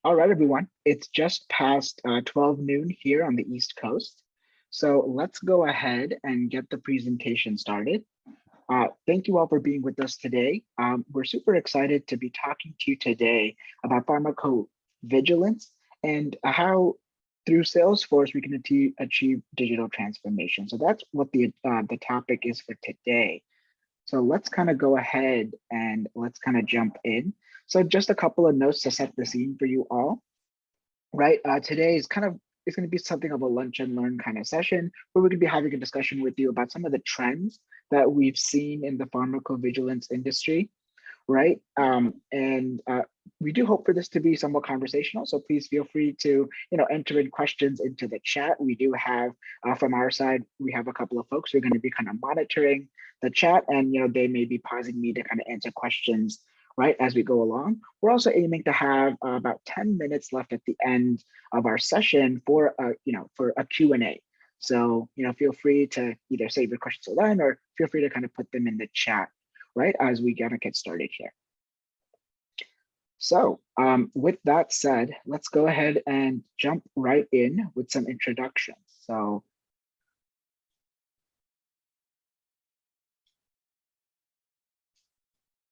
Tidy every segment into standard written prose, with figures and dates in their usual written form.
All right, everyone. It's just past 12 noon here on the East Coast. So let's go ahead and get the presentation started. Thank you all for being with us today. We're super excited to be talking to you today about pharmacovigilance and how through Salesforce we can achieve digital transformation. So that's what the topic is for today. So let's kind of go ahead and let's kind of jump in. So just a couple of notes to set the scene for you all, right? Today is it's going to be something of a lunch and learn kind of session where we're going to be having a discussion with you about some of the trends that we've seen in the pharmacovigilance industry, right? We do hope for this to be somewhat conversational, so please feel free to enter in questions into the chat. We do have from our side, we have a couple of folks who are going to be kind of monitoring the chat, and they may be pausing me to kind of answer questions right as we go along. We're also aiming to have about 10 minutes left at the end of our session for a Q&A. So feel free to either save your questions till then or feel free to kind of put them in the chat right as we get started here. So with that said, let's go ahead and jump right in with some introductions. So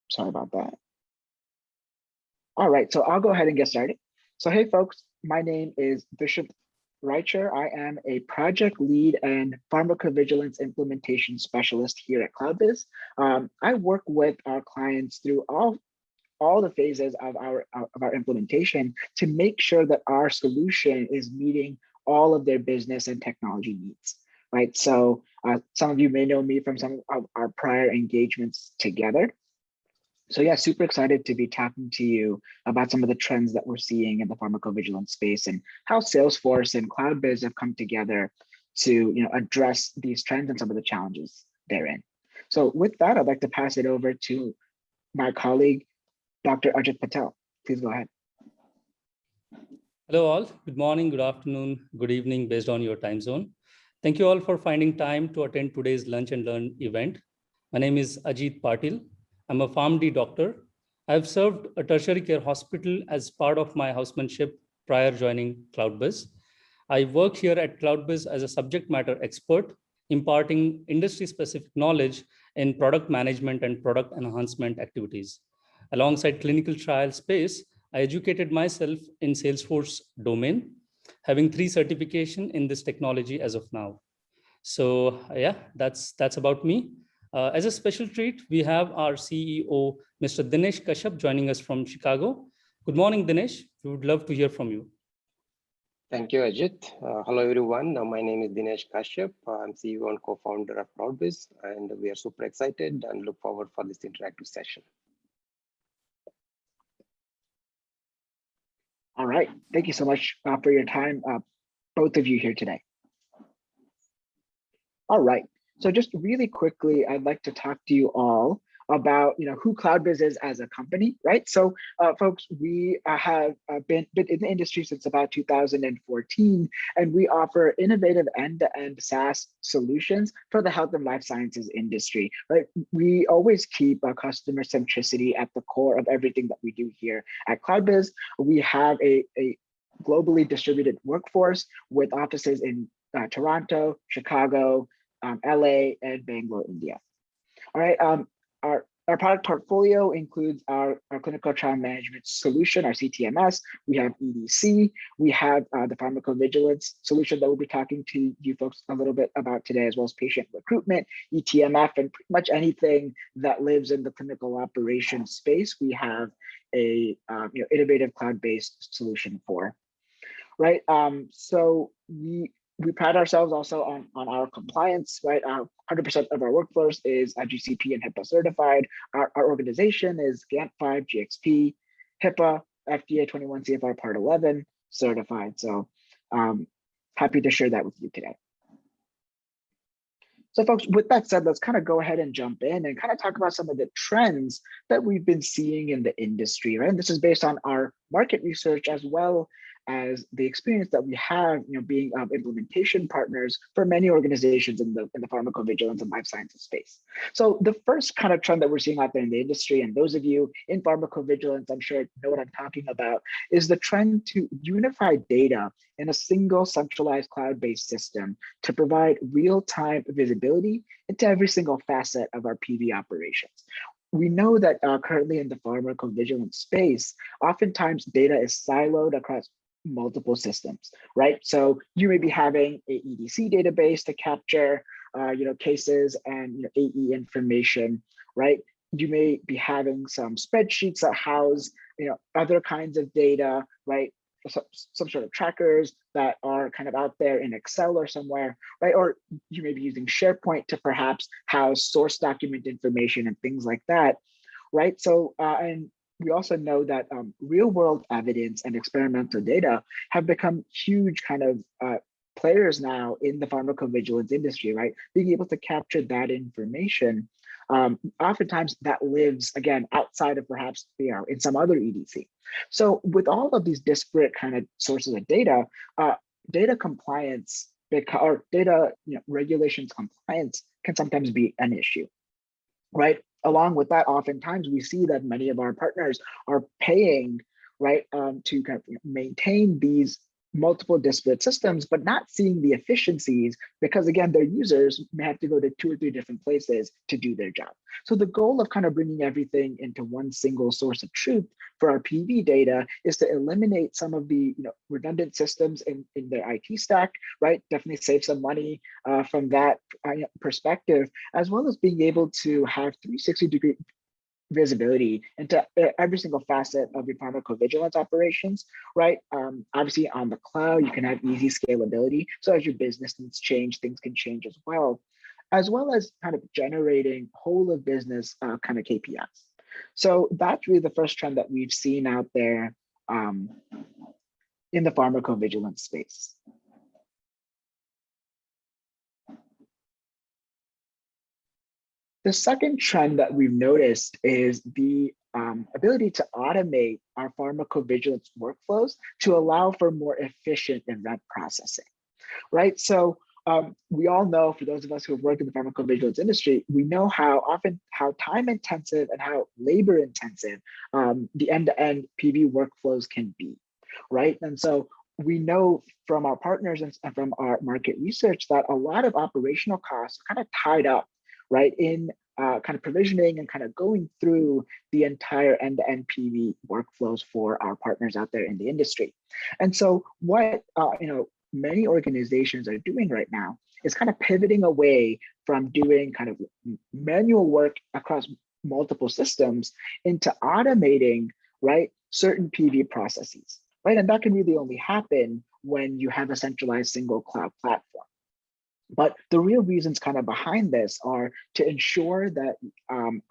sorry about that. All right, so I'll go ahead and get started. So hey folks, my name is Bishop Reicher. I am a project lead and pharmacovigilance implementation specialist here at Cloud Biz. I work with our clients through all the phases of our implementation to make sure that our solution is meeting all of their business and technology needs, right? So some of you may know me from some of our prior engagements together. So yeah, super excited to be talking to you about some of the trends that we're seeing in the pharmacovigilance space and how Salesforce and Cloud Biz have come together to address these trends and some of the challenges therein. So with that, I'd like to pass it over to my colleague, Dr. Ajit Patel. Please go ahead. Hello all, good morning, good afternoon, good evening based on your time zone. Thank you all for finding time to attend today's Lunch and Learn event. My name is Ajit Patil. I'm a PharmD doctor. I've served a tertiary care hospital as part of my housemanship prior joining Cloud Biz. I work here at Cloud Biz as a subject matter expert, imparting industry-specific knowledge in product management and product enhancement activities. Alongside clinical trial space, I educated myself in Salesforce domain, having 3 certifications in this technology as of now. So yeah, that's about me. As a special treat, we have our CEO, Mr. Dinesh Kashyap, joining us from Chicago. Good morning, Dinesh. We would love to hear from you. Thank you, Ajit. Hello, everyone. My name is Dinesh Kashyap. I'm CEO and co-founder of Cloud Biz, and we are super excited and look forward for this interactive session. All right. Thank you so much for your time, both of you here today. All right. So just really quickly, I'd like to talk to you all about who Cloud Biz is as a company, right? So folks, we have been in the industry since about 2014, and we offer innovative end-to-end SaaS solutions for the health and life sciences industry, right? We always keep customer centricity at the core of everything that we do here at Cloud Biz. We have a globally distributed workforce with offices in Toronto, Chicago, LA, and Bangalore, India. All right, our product portfolio includes our clinical trial management solution, our CTMS. We have EDC. We have the pharmacovigilance solution that we'll be talking to you folks a little bit about today, as well as patient recruitment, ETMF, and pretty much anything that lives in the clinical operations space. We have a innovative cloud-based solution for, right? So we pride ourselves also on our compliance, right? 100% of our workforce is GCP and HIPAA certified. Our organization is GANT5, GXP, HIPAA, FDA 21 CFR Part 11 certified. So happy to share that with you today. So folks, with that said, let's kind of go ahead and jump in and kind of talk about some of the trends that we've been seeing in the industry, right? And this is based on our market research as well as the experience that we have, being implementation partners for many organizations in the pharmacovigilance and life sciences space. So the first kind of trend that we're seeing out there in the industry, and those of you in pharmacovigilance, I'm sure know what I'm talking about, is the trend to unify data in a single centralized cloud-based system to provide real-time visibility into every single facet of our PV operations. We know that currently in the pharmacovigilance space, oftentimes data is siloed across multiple systems, right? So you may be having a EDC database to capture, cases and AE information, right? You may be having some spreadsheets that house, other kinds of data, right? Some sort of trackers that are kind of out there in Excel or somewhere, right? Or you may be using SharePoint to perhaps house source document information and things like that, right? So, and we also know that real world evidence and experimental data have become huge kind of players now in the pharmacovigilance industry, right? Being able to capture that information, oftentimes that lives, again, outside of perhaps, in some other EDC. So with all of these disparate kind of sources of data, data compliance or data regulations compliance can sometimes be an issue, right? Along with that, oftentimes we see that many of our partners are paying, right, to kind of maintain these multiple disparate systems, but not seeing the efficiencies because, again, their users may have to go to 2 or 3 different places to do their job. So the goal of kind of bringing everything into one single source of truth for our PV data is to eliminate some of the redundant systems in their IT stack, right? Definitely save some money from that perspective, as well as being able to have 360-degree visibility into every single facet of your pharmacovigilance operations, right? Obviously on the cloud, you can have easy scalability. So as your business needs change, things can change as well as kind of generating whole of business kind of KPIs. So that's really the first trend that we've seen out there in the pharmacovigilance space. The second trend that we've noticed is the ability to automate our pharmacovigilance workflows to allow for more efficient event processing, right? So we all know, for those of us who have worked in the pharmacovigilance industry, we know how time intensive and how labor intensive the end-to-end PV workflows can be, right? And so we know from our partners and from our market research that a lot of operational costs are kind of tied up, right, in kind of provisioning and kind of going through the entire end-to-end PV workflows for our partners out there in the industry. And so what many organizations are doing right now is kind of pivoting away from doing kind of manual work across multiple systems into automating, right, certain PV processes, right? And that can really only happen when you have a centralized single cloud platform. But the real reasons kind of behind this are to ensure that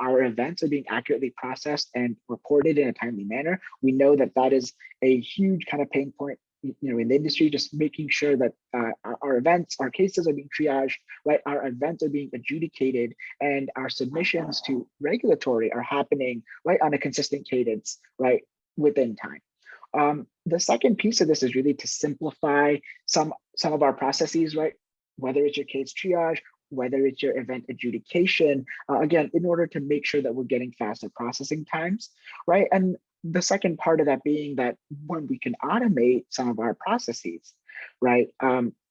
our events are being accurately processed and reported in a timely manner. We know that that is a huge kind of pain point, in the industry, just making sure that our events, our cases are being triaged, right? Our events are being adjudicated, and our submissions to regulatory are happening, right, on a consistent cadence, right, within time. The second piece of this is really to simplify some of our processes, right? Whether it's your case triage, whether it's your event adjudication, again, in order to make sure that we're getting faster processing times, right? And the second part of that being that when we can automate some of our processes, right,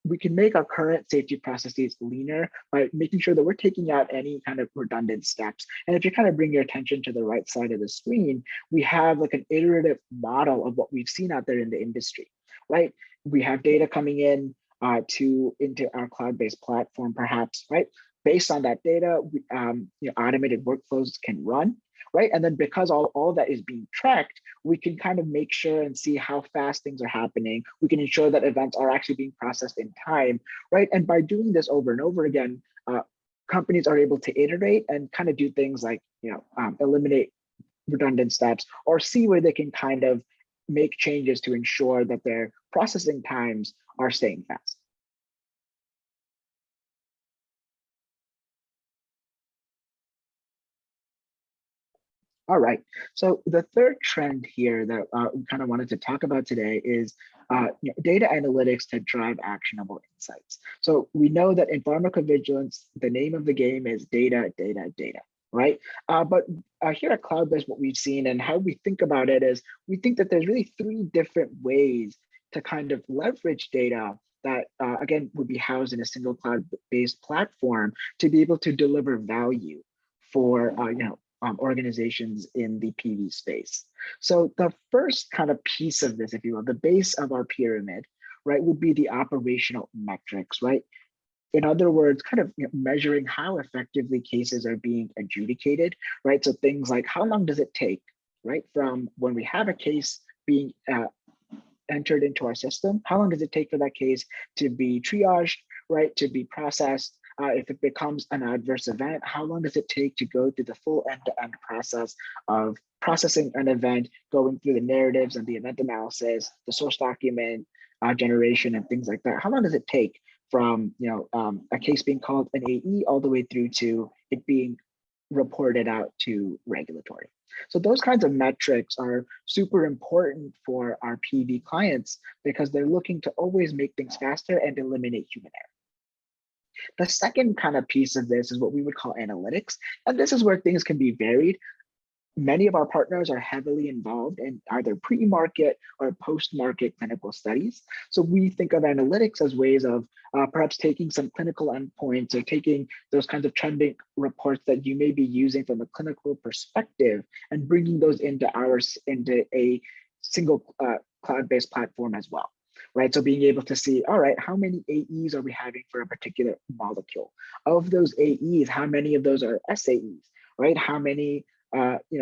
we can make our current safety processes leaner by making sure that we're taking out any kind of redundant steps. And if you kind of bring your attention to the right side of the screen, we have like an iterative model of what we've seen out there in the industry, right? We have data coming in into our cloud-based platform, perhaps, right? Based on that data, automated workflows can run, right? And then because all that is being tracked, we can kind of make sure and see how fast things are happening. We can ensure that events are actually being processed in time, right? And by doing this over and over again, companies are able to iterate and kind of do things like, eliminate redundant steps or see where they can kind of make changes to ensure that their processing times are staying fast. All right. So the third trend here that we kind of wanted to talk about today is data analytics to drive actionable insights. So we know that in pharmacovigilance, the name of the game is data, data, data, right? But here at Cloud Biz, what we've seen and how we think about it is we think that there's really three different ways to kind of leverage data that, again, would be housed in a single cloud-based platform to be able to deliver value for organizations in the PV space. So the first kind of piece of this, if you will, the base of our pyramid, right, would be the operational metrics, right? In other words, kind of measuring how effectively cases are being adjudicated, right? So things like how long does it take, right, from when we have a case being entered into our system, how long does it take for that case to be triaged, right, to be processed? If it becomes an adverse event, how long does it take to go through the full end-to-end process of processing an event, going through the narratives and the event analysis, the source document generation and things like that? How long does it take from a case being called an AE all the way through to it being reported out to regulatory? So those kinds of metrics are super important for our PV clients because they're looking to always make things faster and eliminate human error. The second kind of piece of this is what we would call analytics. And this is where things can be varied. Many of our partners are heavily involved in either pre-market or post-market clinical studies. So we think of analytics as ways of perhaps taking some clinical endpoints or taking those kinds of trending reports that you may be using from a clinical perspective and bringing those into a single cloud-based platform as well. Right, so being able to see, all right, how many AEs are we having for a particular molecule? Of those AEs, how many of those are SAEs, right? How many,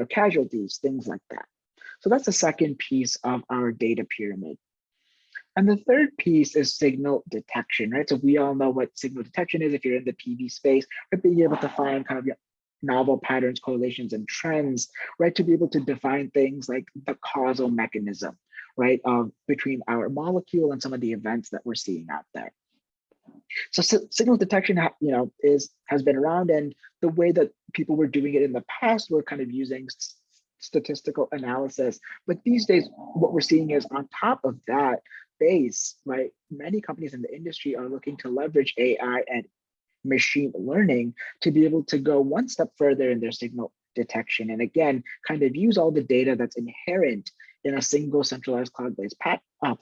casualties, things like that. So that's the second piece of our data pyramid. And the third piece is signal detection, right? So we all know what signal detection is if you're in the PV space, but being able to find kind of novel patterns, correlations, and trends, right? To be able to define things like the causal mechanism, right, between our molecule and some of the events that we're seeing out there. So signal detection, has been around, and the way that people were doing it in the past were kind of using statistical analysis. But these days, what we're seeing is on top of that base, right, many companies in the industry are looking to leverage AI and machine learning to be able to go one step further in their signal detection. And again, kind of use all the data that's inherent in a single centralized cloud-based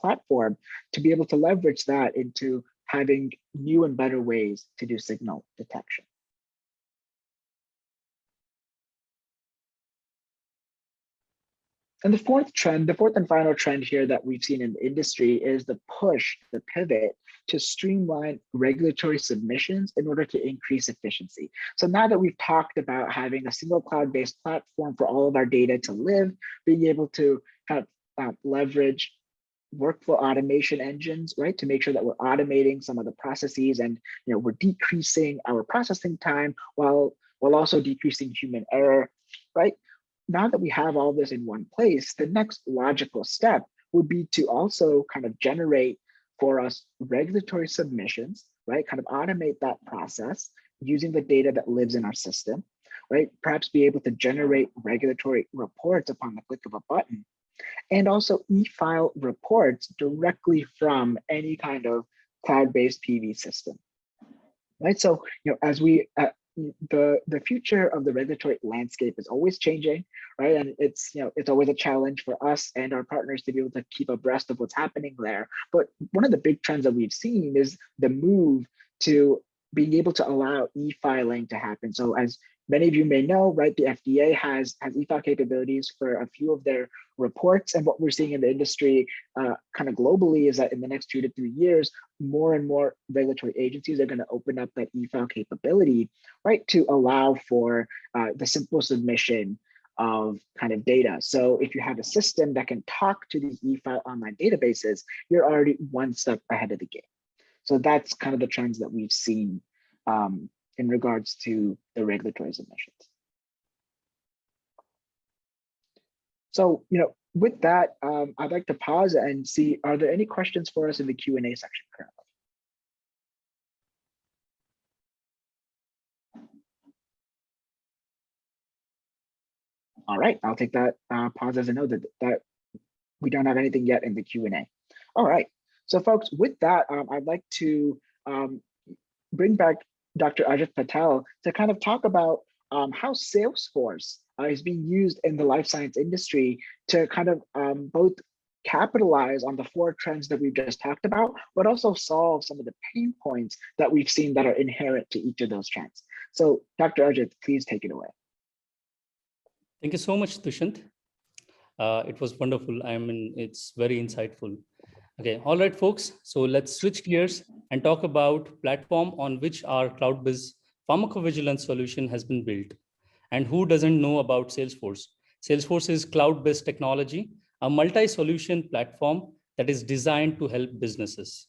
platform to be able to leverage that into having new and better ways to do signal detection. And the fourth and final trend here that we've seen in the industry is the pivot to streamline regulatory submissions in order to increase efficiency. So now that we've talked about having a single cloud-based platform for all of our data to live, being able to kind of leverage workflow automation engines, right, to make sure that we're automating some of the processes and we're decreasing our processing time while also decreasing human error, right? Now that we have all this in one place, the next logical step would be to also kind of generate for us regulatory submissions, right? Kind of automate that process using the data that lives in our system, right? Perhaps be able to generate regulatory reports upon the click of a button, and also e-file reports directly from any kind of cloud-based PV system, right? So, as we the future of the regulatory landscape is always changing, right? And it's always a challenge for us and our partners to be able to keep abreast of what's happening there. But one of the big trends that we've seen is the move to being able to allow e-filing to happen. So as many of you may know, right, the FDA has e-file capabilities for a few of their reports. And what we're seeing in the industry kind of globally is that in the next 2 to 3 years, more and more regulatory agencies are going to open up that e-file capability, right, to allow for the simple submission of kind of data. So if you have a system that can talk to these e-file online databases, you're already one step ahead of the game. So that's kind of the trends that we've seen in regards to the regulatory submissions. So, with that, I'd like to pause and see, are there any questions for us in the Q&A section currently? All right, I'll take that pause as a note that we don't have anything yet in the Q&A. All right, so folks, with that, I'd like to bring back Dr. Ajit Patel to kind of talk about how Salesforce is being used in the life science industry to kind of both capitalize on the 4 trends that we've just talked about, but also solve some of the pain points that we've seen that are inherent to each of those trends. So Dr. Ajit, please take it away. Thank you so much, Dushyant. It was wonderful. It's very insightful. Okay, all right, folks. So let's switch gears and talk about platform on which our Cloud Biz Pharmacovigilance solution has been built. And who doesn't know about Salesforce? Salesforce is cloud-based technology, a multi-solution platform that is designed to help businesses.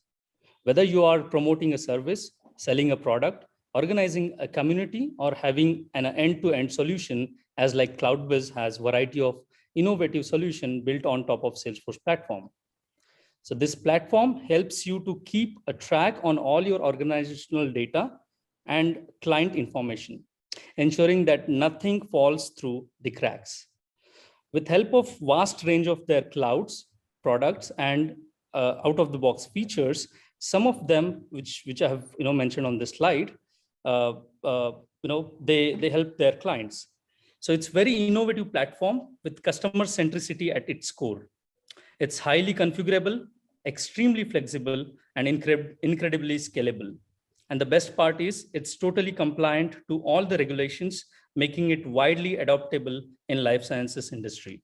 Whether you are promoting a service, selling a product, organizing a community, or having an end-to-end solution, as like Cloud Biz has variety of innovative solution built on top of Salesforce platform. So this platform helps you to keep a track on all your organizational data and client information, ensuring that nothing falls through the cracks. With help of vast range of their clouds, products, and out-of-the-box features, some of them which I have mentioned on this slide, they help their clients. So it's very innovative platform with customer centricity at its core. It's highly configurable, extremely flexible, and incredibly scalable. And the best part is it's totally compliant to all the regulations, making it widely adoptable in life sciences industry.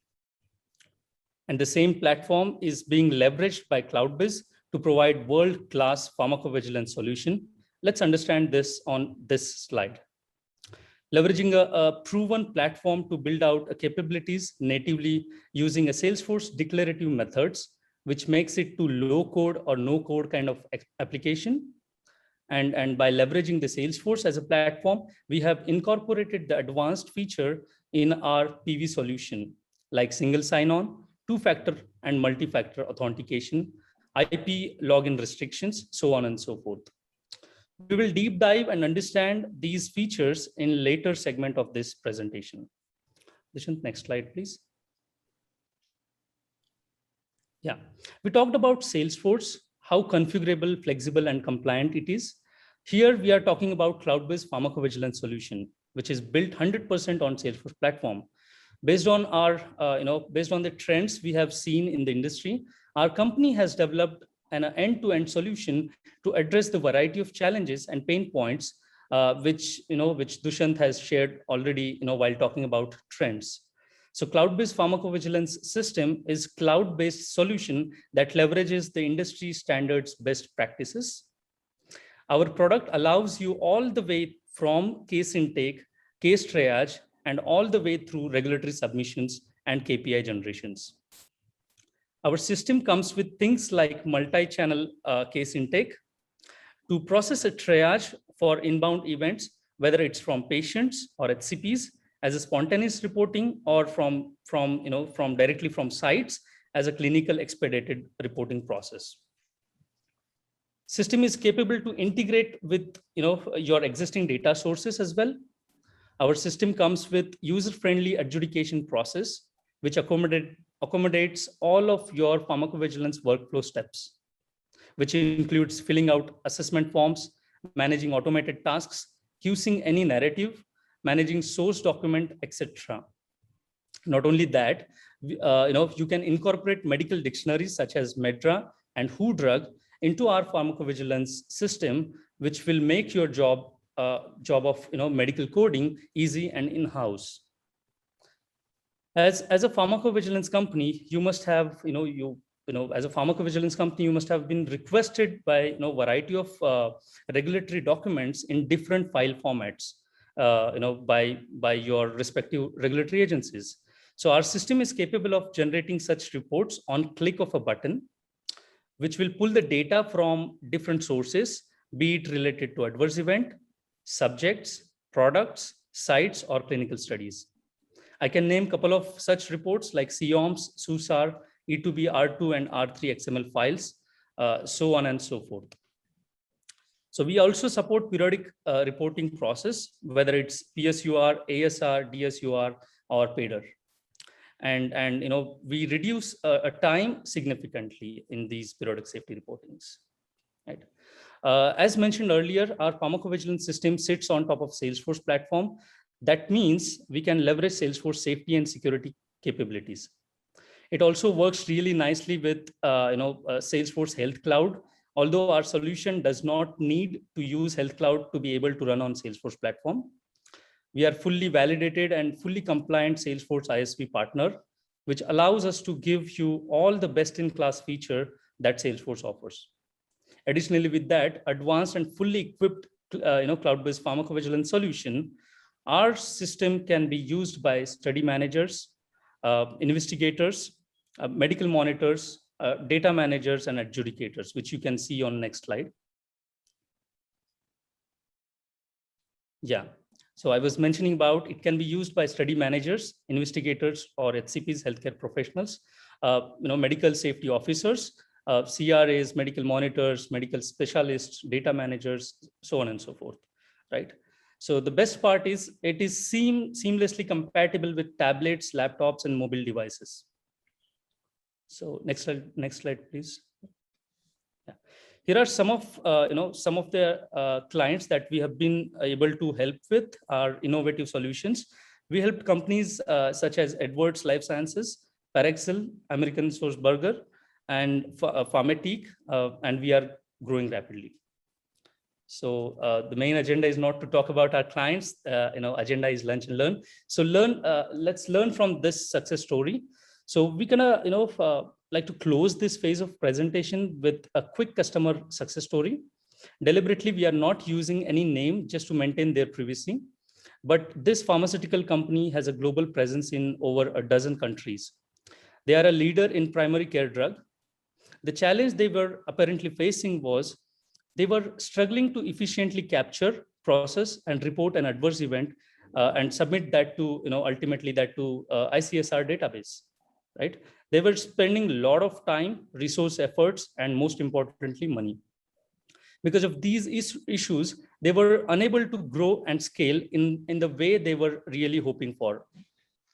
And the same platform is being leveraged by CloudBiz to provide world-class pharmacovigilance solution. Let's understand this on this slide. Leveraging a proven platform to build out capabilities natively using a Salesforce declarative methods, which makes it to low code or no code kind of application. And by leveraging the Salesforce as a platform, we have incorporated the advanced feature in our PV solution, like single sign-on, two-factor and multi-factor authentication, IP login restrictions, so on and so forth. We will deep dive and understand these features in later segment of this presentation. Dushyant, next slide, please. Yeah, we talked about Salesforce, how configurable, flexible, and compliant it is. Here we are talking about cloud-based pharmacovigilance solution, which is built 100% on Salesforce platform. Based on our, based on the trends we have seen in the industry, our company has developed an end-to-end solution to address the variety of challenges and pain points, which Dushyant has shared already, while talking about trends. So cloud-based pharmacovigilance system is cloud-based solution that leverages the industry standards best practices. Our product allows you all the way from case intake, case triage, and all the way through regulatory submissions and KPI generations. Our system comes with things like multi-channel case intake to process a triage for inbound events, whether it's from patients or HCPs as a spontaneous reporting or from directly from sites as a clinical expedited reporting process. System is capable to integrate with your existing data sources as well. Our system comes with user-friendly adjudication process, which accommodates all of your pharmacovigilance workflow steps, which includes filling out assessment forms, managing automated tasks, using any narrative, managing source document, etc. Not only that, you can incorporate medical dictionaries such as Medra and Who Drug into our pharmacovigilance system, which will make your job of medical coding easy and in-house. As a pharmacovigilance company, you must have as a pharmacovigilance company, you must have been requested by variety of regulatory documents in different file formats, by your respective regulatory agencies. So our system is capable of generating such reports on click of a button, which will pull the data from different sources, be it related to adverse event, subjects, products, sites, or clinical studies. I can name a couple of such reports like COMS, SUSAR, E2B, R2, and R3 XML files, so on and so forth. So we also support periodic reporting process, whether it's PSUR, ASR, DSUR, or PADER. and we reduce a time significantly in these periodic safety reportings, right? As mentioned earlier, our pharmacovigilance system sits on top of Salesforce platform. That means we can leverage Salesforce safety and security capabilities. It also works really nicely with Salesforce Health Cloud. Although our solution does not need to use Health Cloud to be able to run on Salesforce platform, we are fully validated and fully compliant Salesforce ISV partner, which allows us to give you all the best-in-class feature that Salesforce offers. Additionally, with that advanced and fully equipped cloud-based pharmacovigilance solution, our system can be used by study managers, investigators, medical monitors, data managers, and adjudicators, which you can see on next slide. Yeah, so I was mentioning about it can be used by study managers, investigators, or HCPs, healthcare professionals, medical safety officers, CRAs, medical monitors, medical specialists, data managers, so on and so forth, right? So the best part is it is seamlessly compatible with tablets, laptops, and mobile devices. So next slide, please. Yeah. Here are some of the clients that we have been able to help with our innovative solutions. We helped companies such as Edwards Life Sciences, Parexel, American Source Burger, and Pharmatic, and we are growing rapidly. So the main agenda is not to talk about our clients. Agenda is lunch and learn. So let's learn from this success story. So we're gonna like to close this phase of presentation with a quick customer success story. Deliberately, we are not using any name just to maintain their privacy. But this pharmaceutical company has a global presence in over a dozen countries. They are a leader in primary care drug. The challenge they were apparently facing was they were struggling to efficiently capture, process, and report an adverse event and submit that to, ultimately that to ICSR database, right? They were spending a lot of time, resource efforts, and most importantly, money. Because of these issues, they were unable to grow and scale in the way they were really hoping for.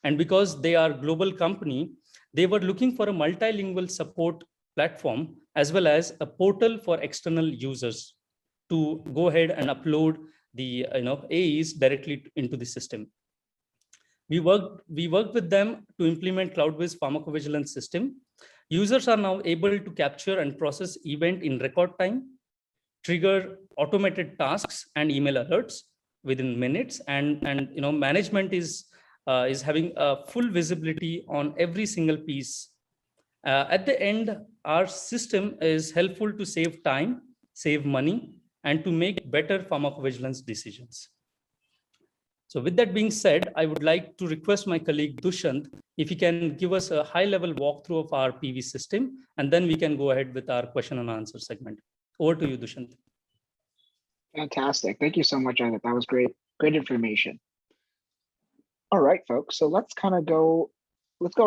And because they are a global company, they were looking for a multilingual support platform as well as a portal for external users to go ahead and upload the AEs directly into the system. We worked with them to implement cloud-based pharmacovigilance system. Users are now able to capture and process event in record time, trigger automated tasks and email alerts within minutes, and management is having a full visibility on every single piece. At the end, our system is helpful to save time, save money, and to make better pharmacovigilance decisions. So with that being said, I would like to request my colleague Dushyant if he can give us a high-level walkthrough of our PV system, and then we can go ahead with our question and answer segment. Over to you, Dushyant. Fantastic. Thank you so much, Anand. That was great information. All right, folks. So let's go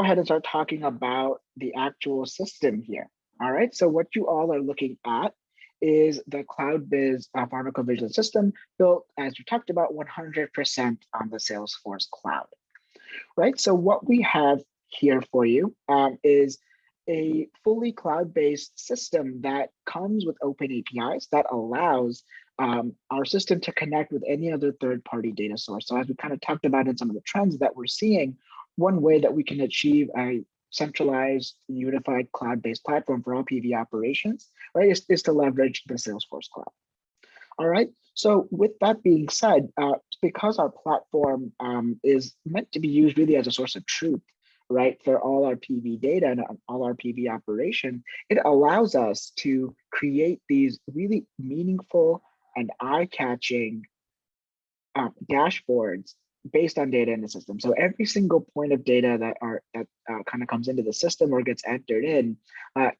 ahead and start talking about the actual system here. All right. So what you all are looking at is the Cloud Biz pharmacovigilance system built, as we talked about, 100% on the Salesforce cloud. Right. So what we have here for you is a fully cloud-based system that comes with open APIs that allows our system to connect with any other third-party data source. So as we kind of talked about in some of the trends that we're seeing, one way that we can achieve a centralized, unified cloud-based platform for all PV operations, right, is to leverage the Salesforce cloud. All right. So with that being said, because our platform is meant to be used really as a source of truth, right, for all our PV data and all our PV operation, it allows us to create these really meaningful and eye-catching dashboards based on data in the system. So every single point of data that kind of comes into the system or gets entered in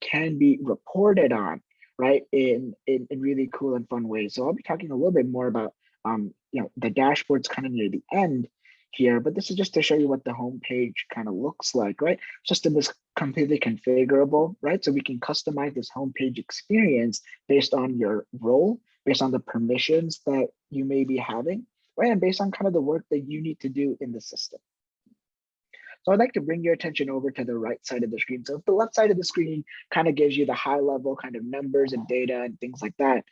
can be reported on, right, in really cool and fun ways. So I'll be talking a little bit more about the dashboards kind of near the end here, but this is just to show you what the homepage kind of looks like, right? System is completely configurable, right? So we can customize this homepage experience based on your role, based on the permissions that you may be having, right? And based on kind of the work that you need to do in the system. So I'd like to bring your attention over to the right side of the screen. So if the left side of the screen kind of gives you the high level kind of numbers and data and things like that,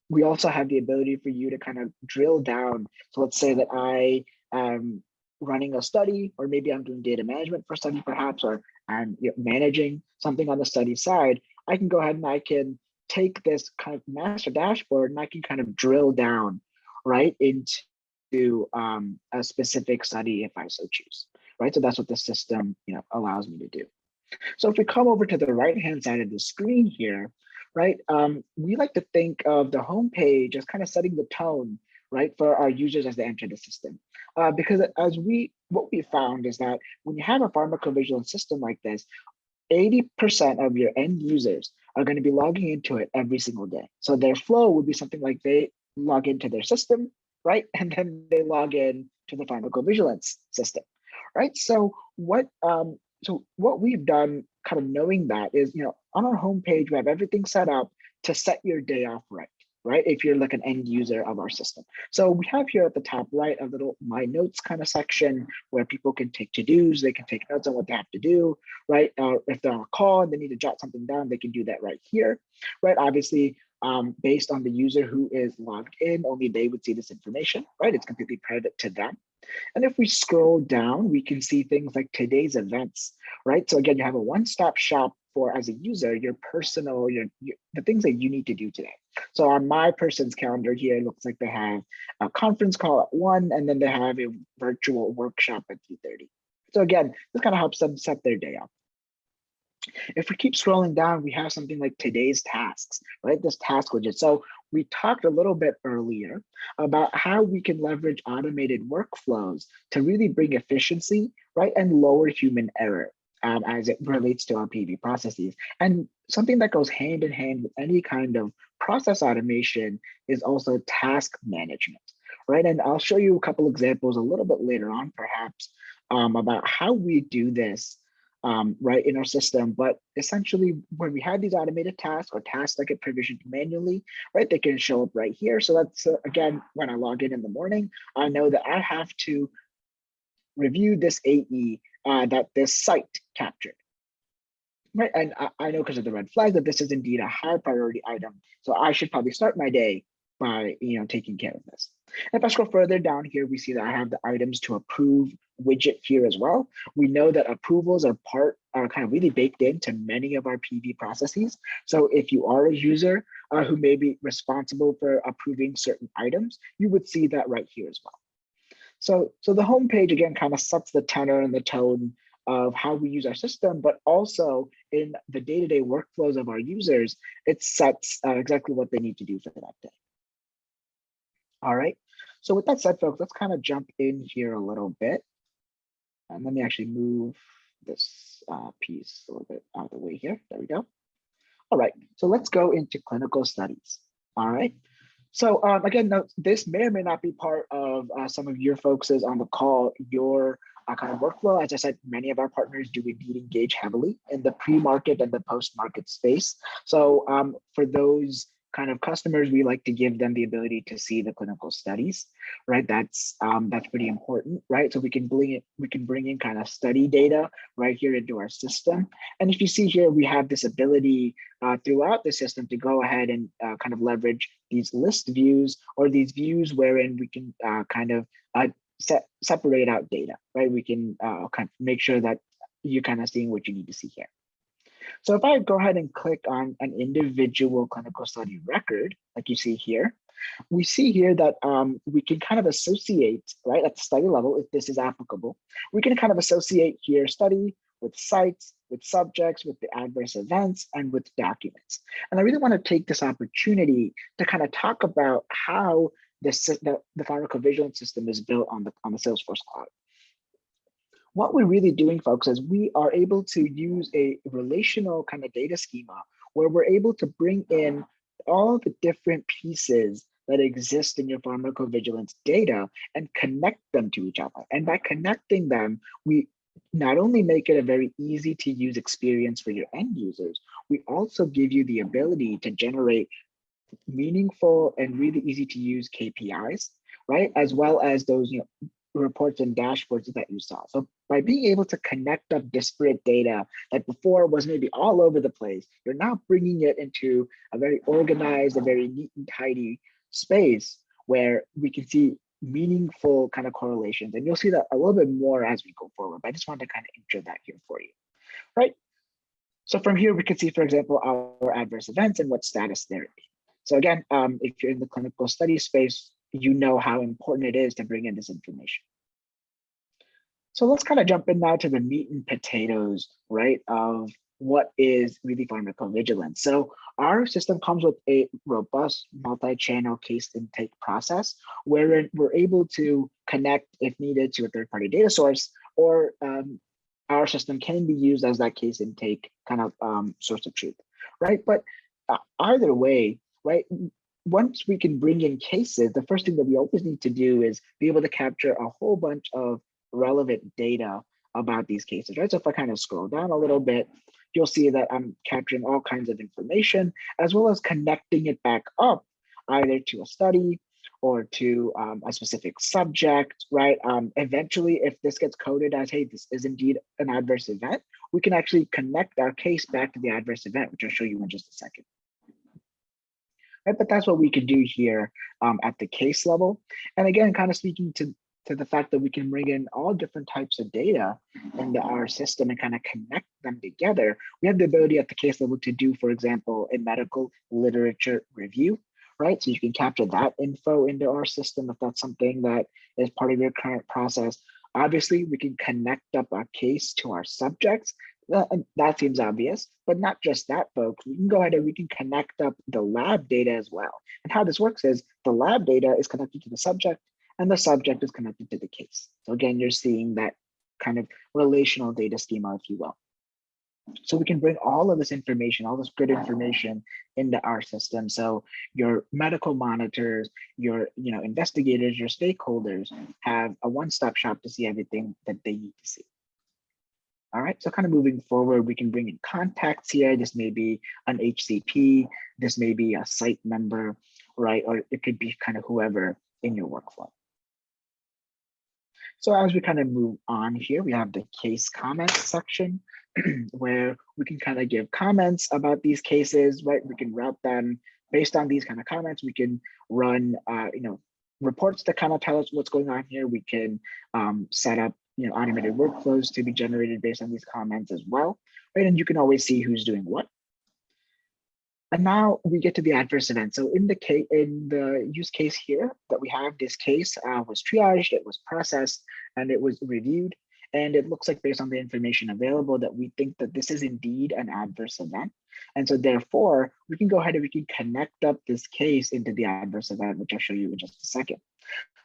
we also have the ability for you to kind of drill down. So let's say that I am running a study, or maybe I'm doing data management for a study perhaps, or I'm managing something on the study side. I can go ahead and I can take this kind of master dashboard and I can kind of drill down right into a specific study if I so choose, right? So that's what the system allows me to do. So if we come over to the right-hand side of the screen here, right, we like to think of the homepage as kind of setting the tone, right, for our users as they enter the system. Because what we found is that when you have a pharmacovigilance system like this, 80% of your end users are going to be logging into it every single day. So their flow would be something like they log into their system, right? And then they log in to the pharmacovigilance system, right? So what we've done, kind of knowing that, is on our homepage we have everything set up to set your day off right? If you're like an end user of our system. So we have here at the top right a little My Notes kind of section where people can take to-dos, they can take notes on what they have to do, right? If they're on a call and they need to jot something down, they can do that right here, right? Obviously, based on the user who is logged in, only they would see this information, right? It's completely private to them. And if we scroll down, we can see things like today's events, right? So again, you have a one-stop shop for, as a user, your personal, the things that you need to do today. So on my person's calendar here, it looks like they have a conference call at 1, and then they have a virtual workshop at 2:30. So again, this kind of helps them set their day up. If we keep scrolling down, we have something like today's tasks, right? This task widget. So we talked a little bit earlier about how we can leverage automated workflows to really bring efficiency, right? And lower human error as it relates to our PV processes. And something that goes hand in hand with any kind of process automation is also task management, right? And I'll show you a couple examples a little bit later on, perhaps, about how we do this right, in our system. But essentially, when we have these automated tasks or tasks that get provisioned manually, right, they can show up right here. So that's, again, when I log in the morning, I know that I have to review this AE that this site captured. Right, and I know because of the red flag that this is indeed a high priority item. So I should probably start my day by taking care of this. If I scroll further down here, we see that I have the items to approve widget here as well. We know that approvals are kind of really baked into many of our PV processes. So if you are a user who may be responsible for approving certain items, you would see that right here as well. So the homepage again kind of sets the tenor and the tone of how we use our system, but also in the day-to-day workflows of our users, it sets exactly what they need to do for that day. All right, so with that said, folks, let's kind of jump in here a little bit. And let me actually move this piece a little bit out of the way here. There we go. All right, so let's go into clinical studies. All right. So again, this may or may not be part of some of your folks on the call, your kind of workflow. As I said, many of our partners do indeed engage heavily in the pre-market and the post-market space. So for those kind of customers, we like to give them the ability to see the clinical studies, right? That's pretty important, right? So we can bring in kind of study data right here into our system. And if you see here, we have this ability throughout the system to go ahead and kind of leverage these list views or these views wherein we can kind of separate out data, right? We can kind of make sure that you're kind of seeing what you need to see here. So if I go ahead and click on an individual clinical study record, like you see here, we see here that we can kind of associate, right, at the study level, if this is applicable, we can kind of associate here study with sites, with subjects, with the adverse events, and with documents. And I really want to take this opportunity to kind of talk about how the pharmacovigilance system is built on the Salesforce Cloud. What we're really doing, folks, is we are able to use a relational kind of data schema where we're able to bring in all the different pieces that exist in your pharmacovigilance data and connect them to each other. And by connecting them, we not only make it a very easy to use experience for your end users, we also give you the ability to generate meaningful and really easy to use KPIs, right? As well as those reports and dashboards that you saw. So by being able to connect up disparate data that before was maybe all over the place, you're now bringing it into a very organized, a very neat and tidy space where we can see meaningful kind of correlations. And you'll see that a little bit more as we go forward, but I just wanted to kind of intro that here for you, right? So from here, we can see, for example, our adverse events and what status they're in. So again, if you're in the clinical study space, you know how important it is to bring in this information. So let's kind of jump in now to the meat and potatoes, right, of what is really pharmacovigilance. So our system comes with a robust multi-channel case intake process wherein we're able to connect, if needed, to a third-party data source, or our system can be used as that case intake kind of source of truth, right? But either way, right, once we can bring in cases, the first thing that we always need to do is be able to capture a whole bunch of relevant data about these cases, right? So if I kind of scroll down a little bit, you'll see that I'm capturing all kinds of information, as well as connecting it back up either to a study or to a specific subject, right? Eventually, if this gets coded as, hey, this is indeed an adverse event, we can actually connect our case back to the adverse event, which I'll show you in just a second. Right, but that's what we can do here at the case level. And again, kind of speaking to the fact that we can bring in all different types of data into our system and kind of connect them together, we have the ability at the case level to do, for example, a medical literature review, right? So you can capture that info into our system if that's something that is part of your current process. Obviously, we can connect up our case to our subjects. That seems obvious, but not just that, folks. We can go ahead and we can connect up the lab data as well. And how this works is the lab data is connected to the subject and the subject is connected to the case. So again, you're seeing that kind of relational data schema, if you will. So we can bring all of this information, all this good information into our system. So your medical monitors, your investigators, your stakeholders have a one-stop shop to see everything that they need to see. All right, so kind of moving forward, we can bring in contacts here. This may be an HCP, this may be a site member, right? Or it could be kind of whoever in your workflow. So as we kind of move on here, we have the case comments section where we can kind of give comments about these cases, right? We can route them based on these kind of comments. We can run, reports that kind of tell us what's going on here. We can set up, automated workflows to be generated based on these comments as well, right? And you can always see who's doing what. And now we get to the adverse event. So in the use case here that we have, this case was triaged, it was processed, and it was reviewed. And it looks like based on the information available that we think that this is indeed an adverse event. And so therefore, we can go ahead and we can connect up this case into the adverse event, which I'll show you in just a second.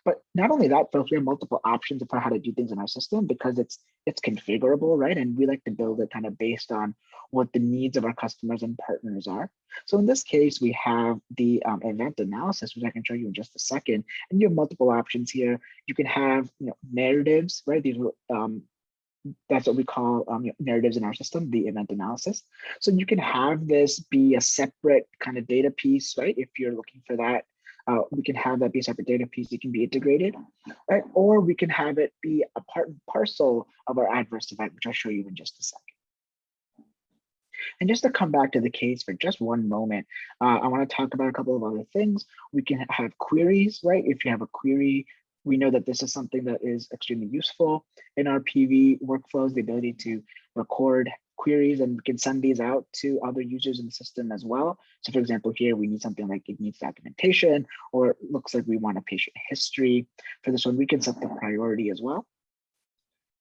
But not only that, folks, we have multiple options for how to do things in our system because it's configurable, right? And we like to build it kind of based on what the needs of our customers and partners are. So in this case, we have the event analysis, which I can show you in just a second. And you have multiple options here. You can have narratives, right? These that's what we call narratives in our system, the event analysis. So you can have this be a separate kind of data piece, right? If you're looking for that. We can have that be a separate data piece that can be integrated, right? Or we can have it be a part and parcel of our adverse event, which I'll show you in just a second. And just to come back to the case for just one moment, I want to talk about a couple of other things. We can have queries, right? If you have a query, we know that this is something that is extremely useful in our PV workflows, the ability to record queries, and we can send these out to other users in the system as well. So for example, here we need something like it needs documentation, or it looks like we want a patient history. For this one, we can set the priority as well.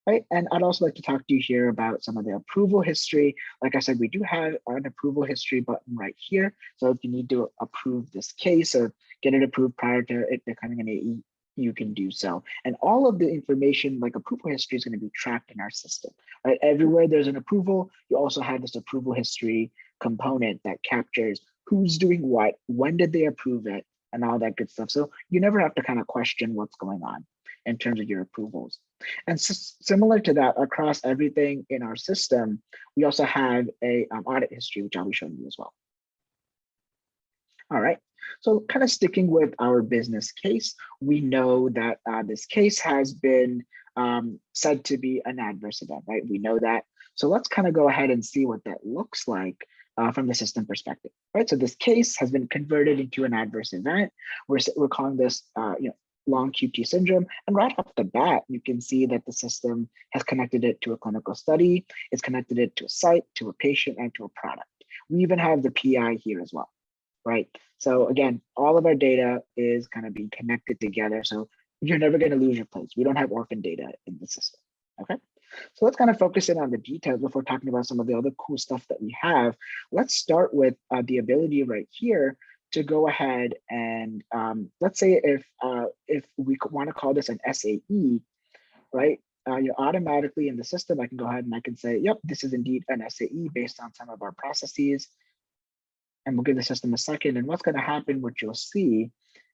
Right, and I'd also like to talk to you here about some of the approval history. Like I said, we do have an approval history button right here. So if you need to approve this case or get it approved prior to it becoming an AE, you can do so. And all of the information like approval history is going to be tracked in our system, right? Everywhere there's an approval, you also have this approval history component that captures who's doing what, when did they approve it, and all that good stuff. So you never have to kind of question what's going on in terms of your approvals. And similar to that, across everything in our system, we also have a audit history, which I'll be showing you as well. All right, so kind of sticking with our business case, we know that this case has been said to be an adverse event, right? We know that. So let's kind of go ahead and see what that looks like from the system perspective, right? So this case has been converted into an adverse event. We're calling this long QT syndrome. And right off the bat, you can see that the system has connected it to a clinical study. It's connected it to a site, to a patient, and to a product. We even have the PI here as well, right? So again, all of our data is kind of being connected together. So you're never going to lose your place. We don't have orphan data in the system, okay? So let's kind of focus in on the details before talking about some of the other cool stuff that we have. Let's start with the ability right here to go ahead and let's say if we want to call this an SAE, right? Automatically in the system, I can go ahead and I can say, yep, this is indeed an SAE based on some of our processes. And we'll give the system a second. And what's going to happen, what you'll see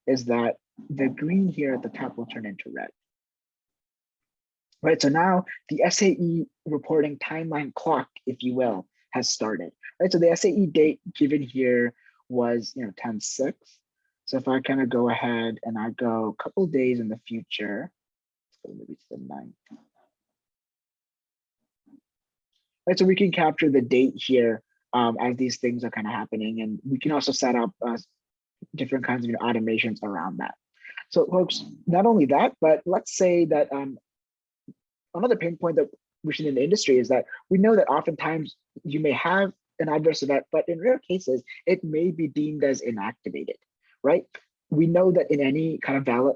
is that the green here at the top will turn into red. Right, so now the SAE reporting timeline clock, if you will, has started. Right, so the SAE date given here was 10/6. So if I kind of go ahead and I go a couple days in the future, let's go maybe to the 9th. Right, so we can capture the date here as these things are kind of happening, and we can also set up different kinds of automations around that. So folks, not only that, but let's say that another pain point that we see in the industry is that we know that oftentimes you may have an adverse event, but in rare cases, it may be deemed as inactivated, right? We know that in any kind of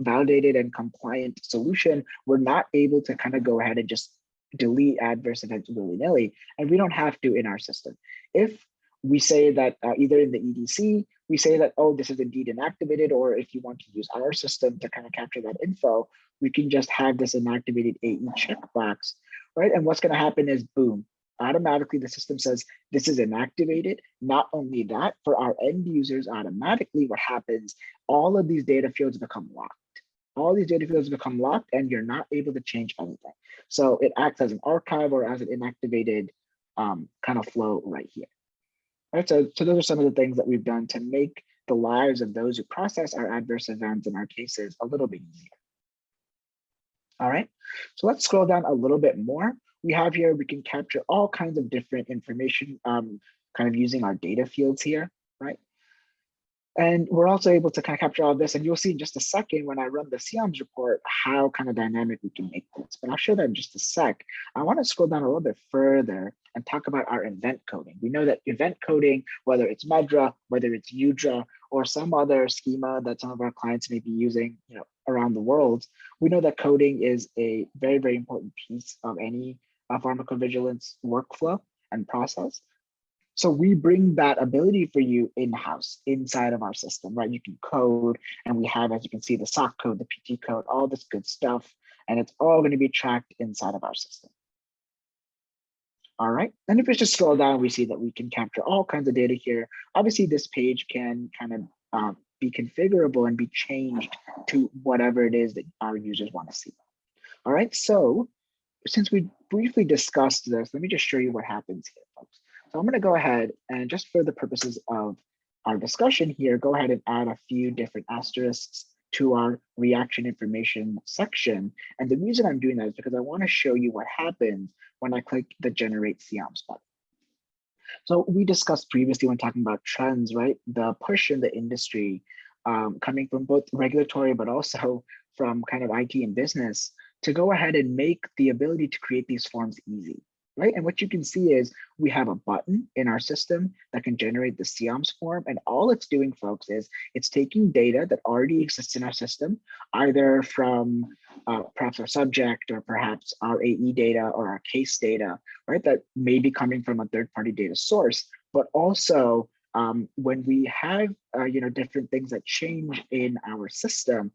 validated and compliant solution, we're not able to kind of go ahead and just delete adverse events willy-nilly, and we don't have to in our system. If we say that either in the EDC, we say that, oh, this is indeed inactivated, or if you want to use our system to kind of capture that info, we can just have this inactivated AE checkbox, right? And what's going to happen is, boom, automatically the system says this is inactivated. Not only that, for our end users, automatically what happens, all of these data fields become locked. All these data fields become locked and you're not able to change anything. So it acts as an archive or as an inactivated kind of flow right here. Right, so those are some of the things that we've done to make the lives of those who process our adverse events in our cases a little bit easier. All right, so let's scroll down a little bit more. We have here, we can capture all kinds of different information kind of using our data fields here, right? And we're also able to kind of capture all this, and you'll see in just a second when I run the SIAMS report, how kind of dynamic we can make this, but I'll show that in just a sec. I want to scroll down a little bit further and talk about our event coding. We know that event coding, whether it's Medra, whether it's Udra, or some other schema that some of our clients may be using around the world, we know that coding is a very, very important piece of any pharmacovigilance workflow and process. So we bring that ability for you in-house, inside of our system, right? You can code, and we have, as you can see, the SOC code, the PT code, all this good stuff, and it's all going to be tracked inside of our system. All right, and if we just scroll down, we see that we can capture all kinds of data here. Obviously, this page can kind of be configurable and be changed to whatever it is that our users want to see. All right, so since we briefly discussed this, let me just show you what happens here, folks. So I'm going to go ahead and just for the purposes of our discussion here, go ahead and add a few different asterisks to our reaction information section. And the reason I'm doing that is because I want to show you what happens when I click the Generate SIAMS button. So we discussed previously when talking about trends, right? The push in the industry coming from both regulatory, but also from kind of IT and business to go ahead and make the ability to create these forms easy, right? And what you can see is we have a button in our system that can generate the SIAMS form. And all it's doing, folks, is it's taking data that already exists in our system, either from perhaps our subject or perhaps our AE data or our case data, right? That may be coming from a third-party data source, but also when we have different things that change in our system,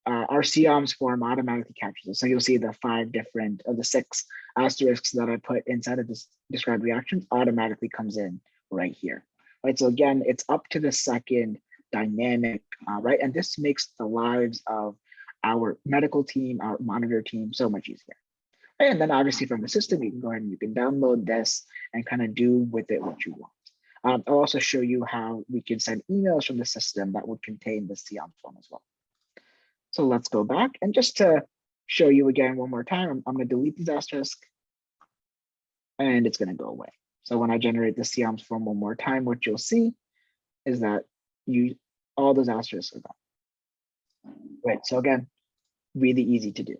our SIAMS form automatically captures it. So you'll see the 5 different of the 6 asterisks that I put inside of this described reactions automatically comes in right here, right? So again, it's up to the second dynamic, right? And this makes the lives of our medical team, our monitor team so much easier. And then obviously from the system, you can go ahead and you can download this and kind of do with it what you want. I'll also show you how we can send emails from the system that would contain the SIAM form as well. So let's go back, and just to show you again one more time, I'm going to delete these asterisks, and it's going to go away. So when I generate the SIAM form one more time, what you'll see is that all those asterisks are gone. Right. So again, really easy to do.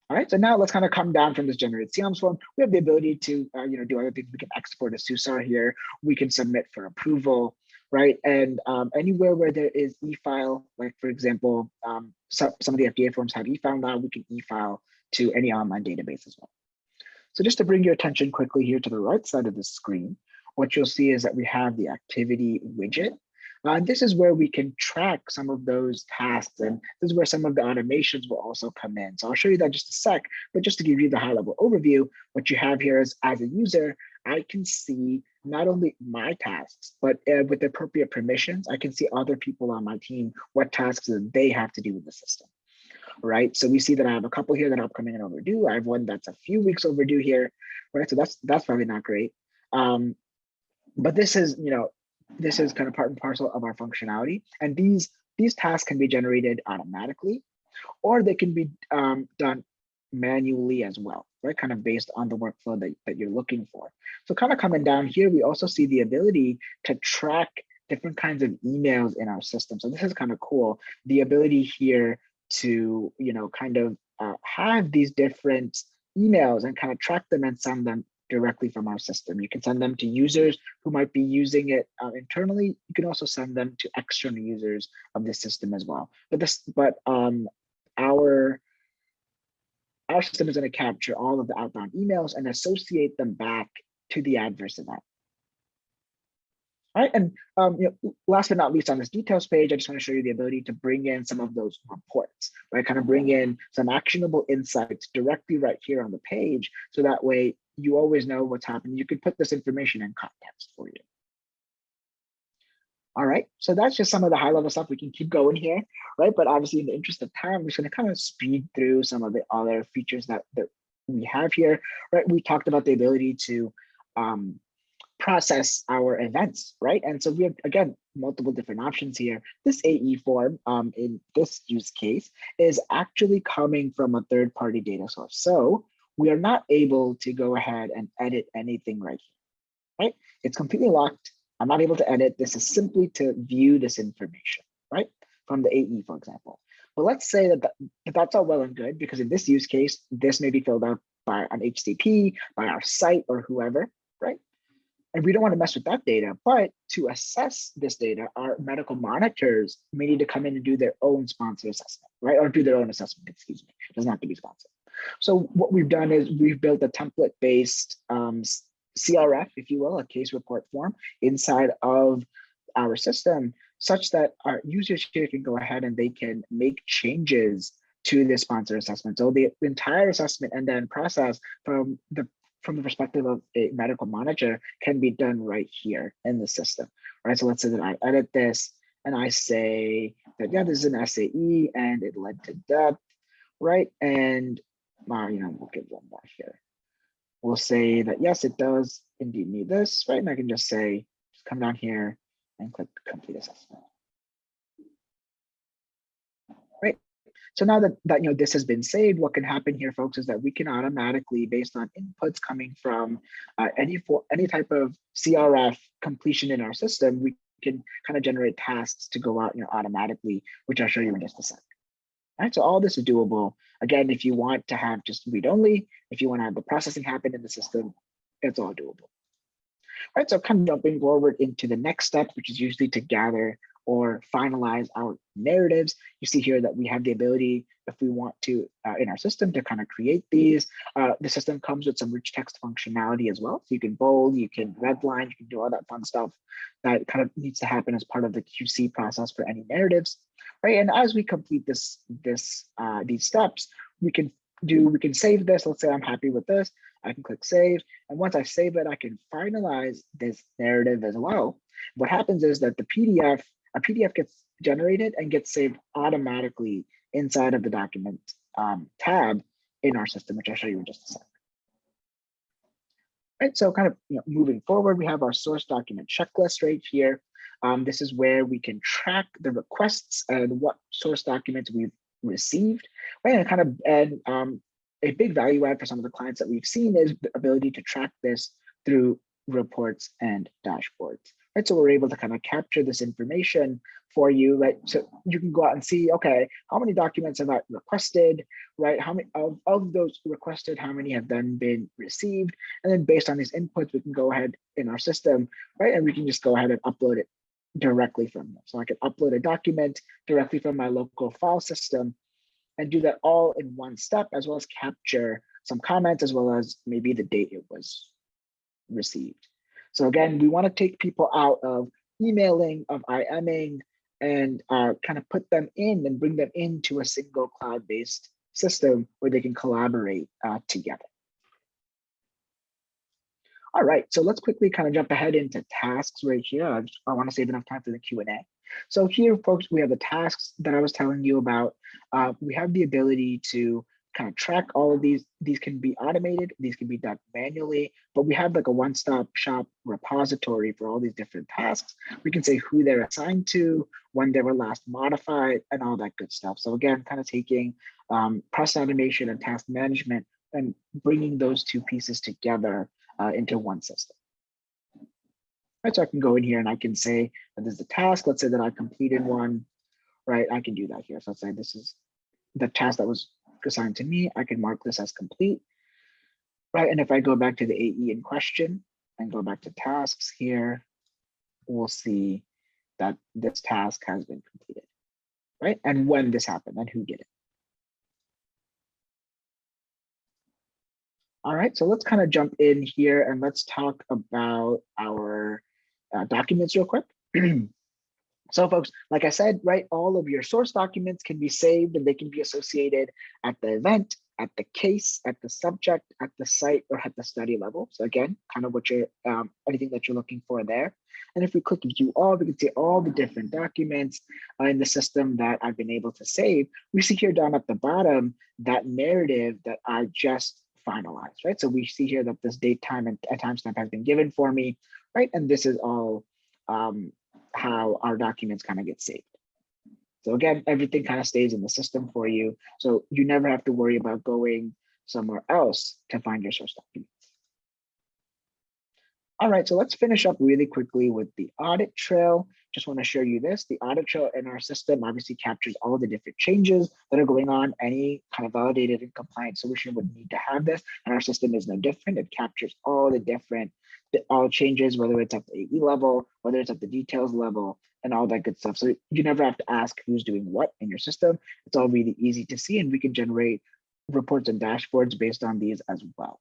All right, so now let's kind of come down from this generate SIAMs form. We have the ability to do other things. We can export a SUSAR here. We can submit for approval, right? And anywhere where there is e-file, like for example, some of the FDA forms have e-file now, we can e-file to any online database as well. So just to bring your attention quickly here to the right side of the screen, what you'll see is that we have the activity widget. This is where we can track some of those tasks, and this is where some of the automations will also come in. So I'll show you that in just a sec, but just to give you the high level overview, what you have here is, as a user, I can see not only my tasks, but with the appropriate permissions, I can see other people on my team, what tasks that they have to do with the system, right? So we see that I have a couple here that are upcoming and overdue. I have one that's a few weeks overdue here, right? So that's probably not great. But this is, this is kind of part and parcel of our functionality. And these tasks can be generated automatically, or they can be done manually as well, right? Kind of based on the workflow that you're looking for. So kind of coming down here, we also see the ability to track different kinds of emails in our system. So this is kind of cool. The ability here to, kind of have these different emails and kind of track them and send them directly from our system. You can send them to users who might be using it internally. You can also send them to external users of the system as well. But our system is going to capture all of the outbound emails and associate them back to the adverse event. All right, and last but not least on this details page, I just want to show you the ability to bring in some of those reports, right? Kind of bring in some actionable insights directly right here on the page, so that way you always know what's happening. You could put this information in context for you. All right, so that's just some of the high level stuff. We can keep going here, right? But obviously in the interest of time, we're just going to kind of speed through some of the other features that we have here, right? We talked about the ability to process our events, right? And so we have, again, multiple different options here. This AE form in this use case is actually coming from a third-party data source. So we are not able to go ahead and edit anything right here, right? It's completely locked. I'm not able to edit. This is simply to view this information, right? From the AE, for example. But let's say that that's all well and good, because in this use case, this may be filled out by an HCP, by our site, or whoever, right? And we don't want to mess with that data, but to assess this data, our medical monitors may need to come in and do their own sponsor assessment, right? Or do their own assessment, excuse me. It doesn't have to be sponsored. So what we've done is we've built a template-based CRF, if you will, a case report form inside of our system, such that our users here can go ahead and they can make changes to the sponsor assessment. So the entire assessment and then process from the perspective of a medical monitor can be done right here in the system, right? So let's say that I edit this and I say that, yeah, this is an SAE and it led to death, right? And we'll give one more here. We'll say that, yes, it does indeed need this, right? And I can just say, just come down here and click complete assessment. Right. So now that this has been saved, what can happen here, folks, is that we can automatically, based on inputs coming from any type of CRF completion in our system, we can kind of generate tasks to go out automatically, which I'll show you in just a sec. All right, so all this is doable. Again, if you want to have just read only, if you want to have the processing happen in the system, it's all doable. All right, so kind of jumping forward into the next step, which is usually to gather or finalize our narratives. You see here that we have the ability, if we want to, in our system, to kind of create these. The system comes with some rich text functionality as well. So you can bold, you can redline, you can do all that fun stuff that kind of needs to happen as part of the QC process for any narratives, right? And as we complete these steps, we can save this. Let's say I'm happy with this. I can click save. And once I save it, I can finalize this narrative as well. What happens is that a PDF gets generated and gets saved automatically inside of the document tab in our system, which I'll show you in just a second. right? So kind of moving forward, we have our source document checklist right here. This is where we can track the requests and what source documents we've received, right? And a big value add for some of the clients that we've seen is the ability to track this through reports and dashboards, right? So we're able to kind of capture this information for you, right? So you can go out and see, okay, how many documents have I requested, right? How many of those requested, how many have then been received? And then based on these inputs, we can go ahead in our system, right? And we can just go ahead and upload it directly from there. So I can upload a document directly from my local file system and do that all in one step, as well as capture some comments, as well as maybe the date it was received. So again, we want to take people out of emailing, of IMing, and kind of put them in and bring them into a single cloud-based system where they can collaborate together. All right, so let's quickly kind of jump ahead into tasks right here. I want to save enough time for the Q&A. So here, folks, we have the tasks that I was telling you about. We have the ability to kind of track all of these. These can be automated, these can be done manually, but we have like a one-stop shop repository for all these different tasks. We can say who they're assigned to, when they were last modified, and all that good stuff. So again, kind of taking process automation and task management and bringing those two pieces together into one system. Right, so I can go in here and I can say that this is a task. Let's say that I completed one, right? I can do that here. So let's say this is the task that was assigned to me. I can mark this as complete, right? And if I go back to the AE in question and go back to tasks here, we'll see that this task has been completed, right? And when this happened and who did it. All right, so let's kind of jump in here and let's talk about our documents real quick. So folks, like I said, right, all of your source documents can be saved and they can be associated at the event, at the case, at the subject, at the site, or at the study level. So again, kind of what you're, anything that you're looking for there. And if we click view all, we can see all the different documents in the system that I've been able to save. We see here down at the bottom, that narrative that I just finalized, right? So we see here that this date, time, and a timestamp has been given for me, right? And this is all how our documents kind of get saved. So again, everything kind of stays in the system for you. So you never have to worry about going somewhere else to find your source documents. All right, so let's finish up really quickly with the audit trail. Just want to show you this. The audit trail in our system obviously captures all the different changes that are going on. Any kind of validated and compliant solution would need to have this, and our system is no different. It captures all the different all changes, whether it's at the AE level, whether it's at the details level, and all that good stuff. So you never have to ask who's doing what in your system. It's all really easy to see, and we can generate reports and dashboards based on these as well.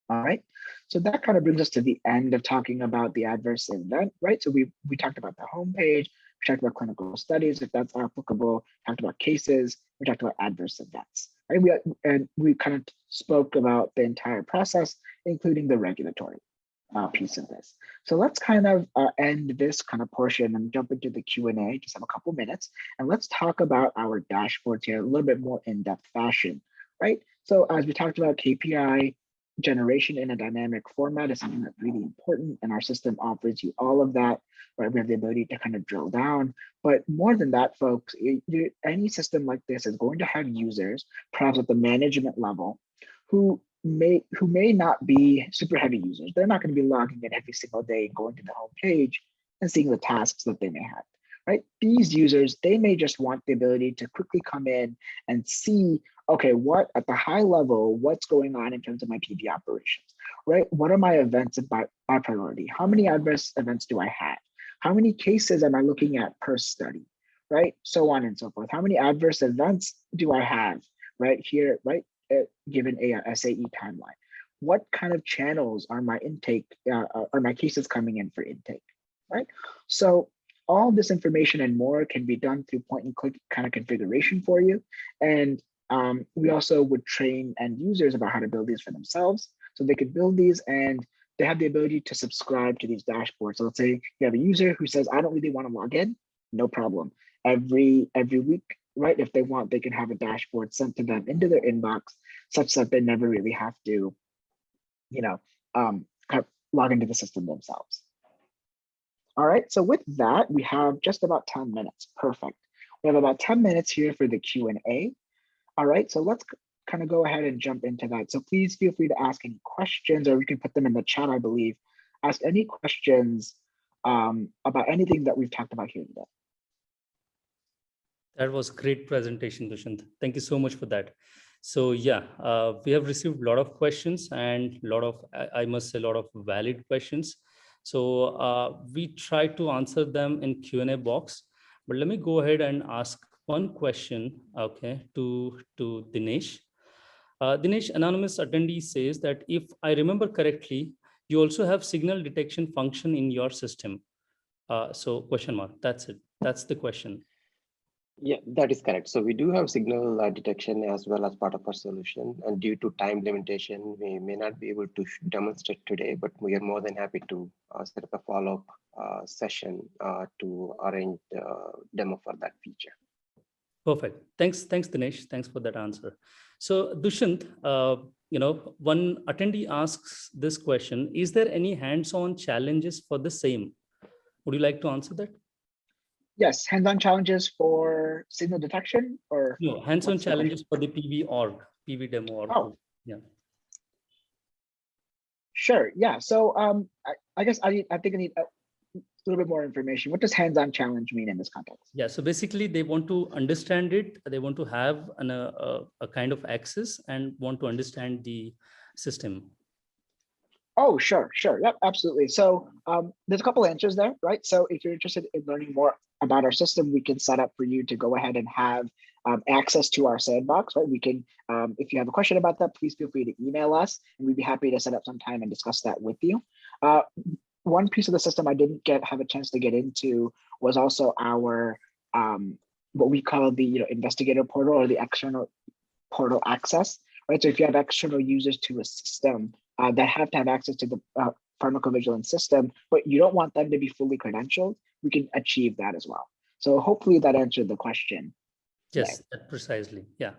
All right, so that kind of brings us to the end of talking about the adverse event, right? So we talked about the homepage, we talked about clinical studies, if that's applicable, talked about cases, we talked about adverse events, right? We kind of spoke about the entire process, including the regulatory piece of this. So let's kind of end this kind of portion and jump into the Q&A, just have a couple minutes, and let's talk about our dashboards here a little bit more in-depth fashion, right? So as we talked about, KPI generation in a dynamic format is something that's really important, and our system offers you all of that, right? We have the ability to kind of drill down, but more than that, folks, any system like this is going to have users, perhaps at the management level, who may not be super heavy users. They're not going to be logging in every single day and going to the home page and seeing the tasks that they may have, right? These users, they may just want the ability to quickly come in and see, okay, what at the high level, what's going on in terms of my PV operations, right? What are my events by priority? How many adverse events do I have? How many cases am I looking at per study, right? So on and so forth. How many adverse events do I have right here, right? Given a SAE timeline. What kind of channels are my intake, are my cases coming in for intake, right? So all this information and more can be done through point and click kind of configuration for you. And we also would train end users about how to build these for themselves. So they could build these and they have the ability to subscribe to these dashboards. So let's say you have a user who says, I don't really want to log in, no problem. Every week, right, if they want, they can have a dashboard sent to them into their inbox such that they never really have to kind of log into the system themselves. All right, so with that, we have just about 10 minutes. Perfect. We have about 10 minutes here for the Q&A. All right, so let's kind of go ahead and jump into that. So please feel free to ask any questions, or we can put them in the chat, I believe. Ask any questions about anything that we've talked about here today. That was great presentation, Dushyant. Thank you so much for that. So yeah, we have received a lot of questions and a lot of, I must say, a lot of valid questions. So we try to answer them in Q&A box, but let me go ahead and ask one question, okay, to Dinesh. Dinesh, anonymous attendee says that if I remember correctly, you also have signal detection function in your system. So question mark, that's it. That's the question. Yeah, that is correct. So we do have signal detection as well as part of our solution. And due to time limitation, we may not be able to demonstrate today, but we are more than happy to set up a follow-up session to arrange demo for that feature. Perfect. Thanks, Dinesh. Thanks for that answer. So Dushyant, one attendee asks this question: is there any hands-on challenges for the same? Would you like to answer that? Yes, hands-on challenges for signal detection, or no, hands-on challenges for the PV org, PV demo org. Oh, yeah. Sure. Yeah. So I guess I think I need a little bit more information. What does hands-on challenge mean in this context? Yeah. So basically, they want to understand it. They want to have a kind of access and want to understand the system. Oh, sure. Yep, absolutely. So there's a couple answers there, right? So if you're interested in learning more about our system, we can set up for you to go ahead and have access to our sandbox, right? We can, if you have a question about that, please feel free to email us, and we'd be happy to set up some time and discuss that with you. One piece of the system I didn't have a chance to get into was also our what we call the Investigator Portal, or the external portal access, right? So if you have external users to a system that have to have access to the pharmacovigilance system, but you don't want them to be fully credentialed, we can achieve that as well. So hopefully that answered the question. Yes, precisely. Yeah.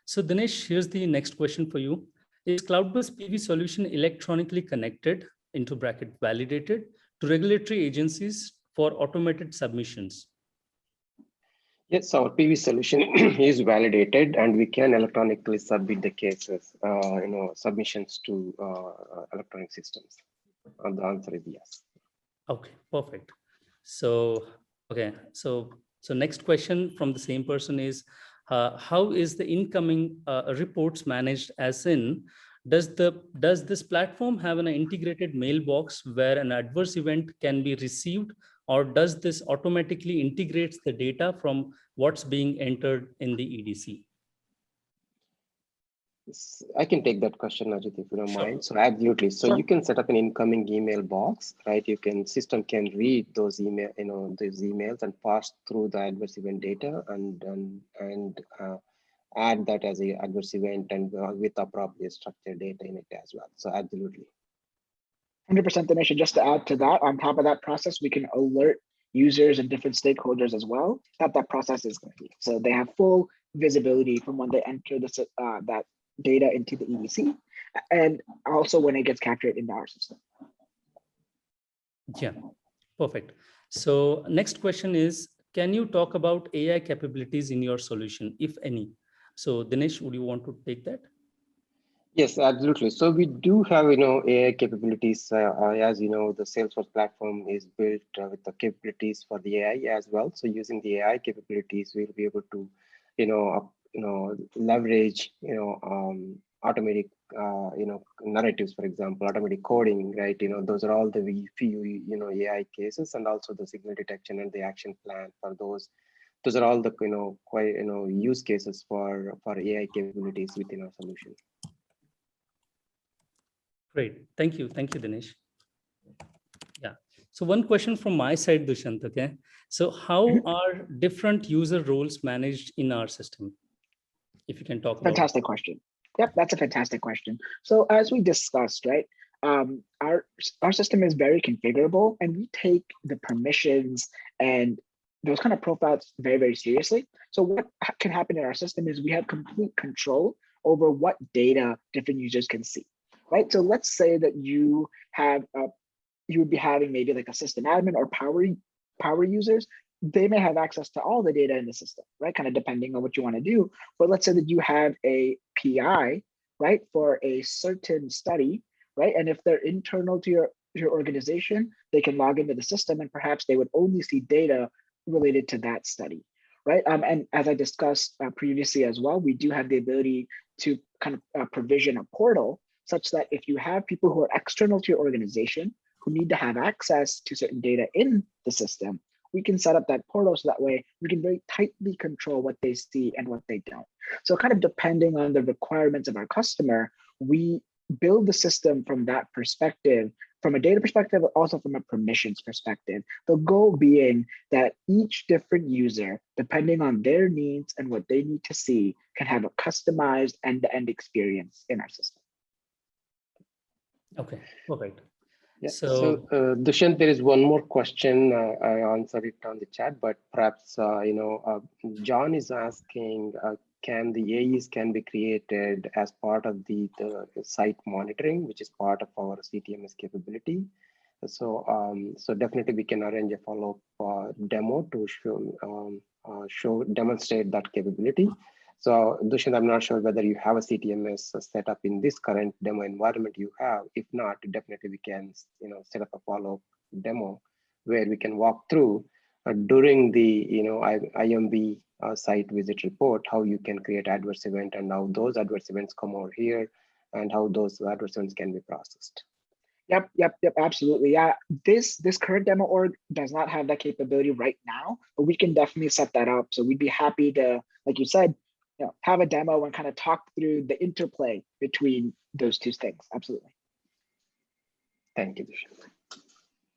So Dinesh, here's the next question for you. Is Cloud Biz PV solution electronically connected, into bracket validated, to regulatory agencies for automated submissions? Yes, our PV solution is validated, and we can electronically submit the cases, submissions to electronic systems. And the answer is yes. Okay, perfect. So, okay, so next question from the same person is, how is the incoming reports managed? As in, does this platform have an integrated mailbox where an adverse event can be received, or does this automatically integrates the data from what's being entered in the EDC? I can take that question, Ajit, if you don't Sure. mind. So absolutely. So you can set up an incoming email box, right? System can read those those emails and pass through the adverse event data and add that as a adverse event and with appropriate structured data in it as well. So absolutely. 100% Dinesh. Just to add to that, on top of that process, we can alert users and different stakeholders as well that process is complete. So they have full visibility from when they enter that data into the EDC, and also when it gets captured into our system. Yeah, perfect. So next question is, can you talk about AI capabilities in your solution, if any? So Dinesh, would you want to take that? Yes, absolutely. So we do have, AI capabilities. As you know, the Salesforce platform is built with the capabilities for the AI as well. So using the AI capabilities, we'll be able to, leverage, automatic, narratives, for example, automatic coding, right? Those are all the few, AI cases, and also the signal detection and the action plan for those. Those are all the, use cases for AI capabilities within our solution. Great. Thank you, Dinesh. Yeah. So one question from my side, Dushyant, okay? So how are different user roles managed in our system? If you can talk about. Fantastic question. Yep, that's a fantastic question. So as we discussed, right, our system is very configurable, and we take the permissions and those kind of profiles very, very seriously. So what can happen in our system is we have complete control over what data different users can see. right? So let's say that you have you would be having maybe like a system admin or power users. They may have access to all the data in the system, right? Kind of depending on what you want to do. But let's say that you have a PI, right, for a certain study, right? And if they're internal to your organization, they can log into the system and perhaps they would only see data related to that study, right? And as I discussed previously as well, we do have the ability to kind of provision a portal such that if you have people who are external to your organization who need to have access to certain data in the system, we can set up that portal so that way we can very tightly control what they see and what they don't. So kind of depending on the requirements of our customer, we build the system from that perspective, from a data perspective, but also from a permissions perspective. The goal being that each different user, depending on their needs and what they need to see, can have a customized end-to-end experience in our system. Okay, perfect. Yeah. So Dushyant, there is one more question. I answered it on the chat, but perhaps John is asking, can the AEs can be created as part of the site monitoring, which is part of our CTMS capability. So definitely we can arrange a follow-up demo to demonstrate that capability. So Dushyant, I'm not sure whether you have a CTMS set up in this current demo environment you have. If not, definitely we can set up a follow-up demo where we can walk through during the IMV site visit report, how you can create adverse event and how those adverse events come over here and how those adverse events can be processed. Yep, absolutely. Yeah, this current demo org does not have that capability right now, but we can definitely set that up. So we'd be happy to, like you said, have a demo and kind of talk through the interplay between those two things. Absolutely. Thank you, Dushyant.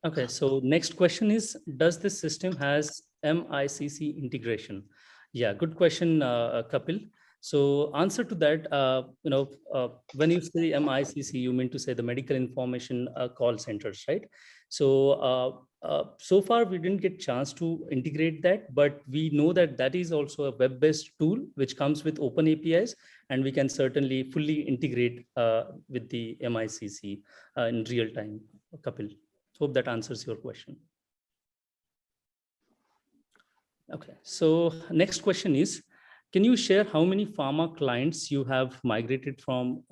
Okay, so next question is, does this system has MICC integration? Yeah, good question, Kapil. So answer to that, when you say MICC, you mean to say the medical information call centers, right? So so far we didn't get chance to integrate that, but we know that that is also a web-based tool which comes with open APIs, and we can certainly fully integrate with the MICC in real time, Kapil. Hope that answers your question. Okay, so next question is, can you share how many pharma clients you have migrated from?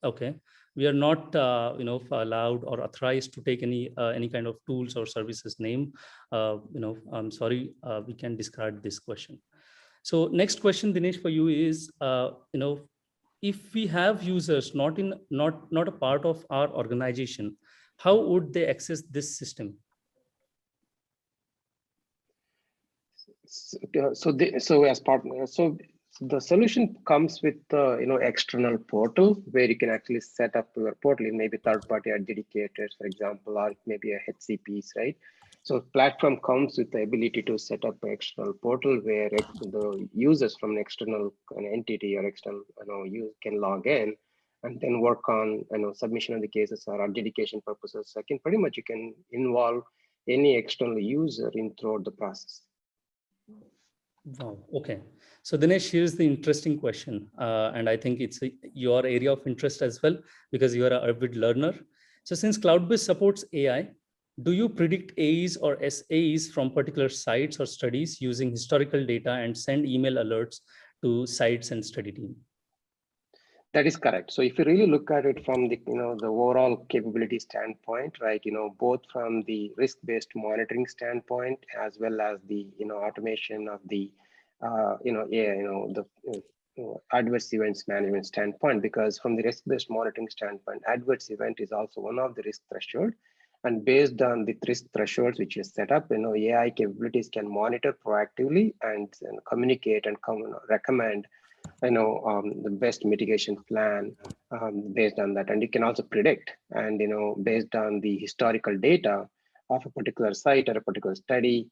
Okay, we are not allowed or authorized to take any kind of tools or services name. I'm sorry, we can discard this question. So next question, Dinesh, for you is, if we have users not a part of our organization, how would they access this system? So the solution comes with external portal where you can actually set up your portal in maybe third-party adjudicators, for example, or maybe a HCPs, right? So platform comes with the ability to set up an external portal where the users from an external entity or external you can log in and then work on submission of the cases or adjudication purposes. So pretty much you can involve any external user in throughout the process. Wow. Okay. So Dinesh, here's the interesting question. And I think it's your area of interest as well, because you are an avid learner. So since Cloud Biz supports AI, do you predict AEs or SAEs from particular sites or studies using historical data and send email alerts to sites and study team? That is correct. So if you really look at it from the the overall capability standpoint, right? Both from the risk-based monitoring standpoint as well as the automation of the adverse events management standpoint. Because from the risk-based monitoring standpoint, adverse event is also one of the risk threshold, and based on the risk thresholds which is set up, AI capabilities can monitor proactively and communicate and recommend the best mitigation plan based on that. And you can also predict, and based on the historical data of a particular site or a particular study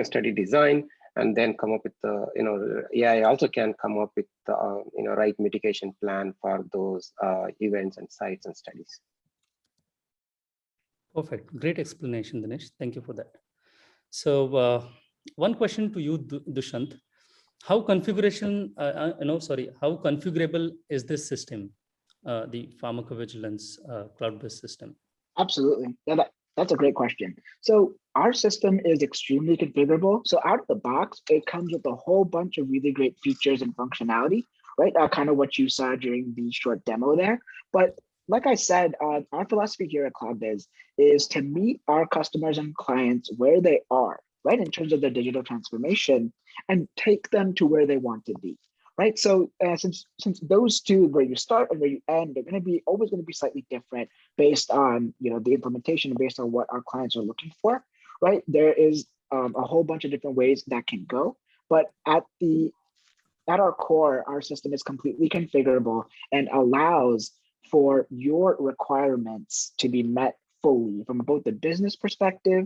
study design, and then come up with the AI also can come up with the right mitigation plan for those events and sites and studies. Perfect. Great explanation, Dinesh. Thank you for that. So one question to you, Dushyant. How configurable is this system? the pharmacovigilance Cloud Biz system? Absolutely. Yeah, that's a great question. So our system is extremely configurable. So out of the box, it comes with a whole bunch of really great features and functionality, right? Kind of what you saw during the short demo there. But like I said, our philosophy here at Cloud Biz is to meet our customers and clients where they are, right? In terms of their digital transformation and take them to where they want to be. Right. So since those two, where you start and where you end, they're going to be always going to be slightly different based on the implementation and based on what our clients are looking for. Right. There is a whole bunch of different ways that can go, but at our core, our system is completely configurable and allows for your requirements to be met fully from both the business perspective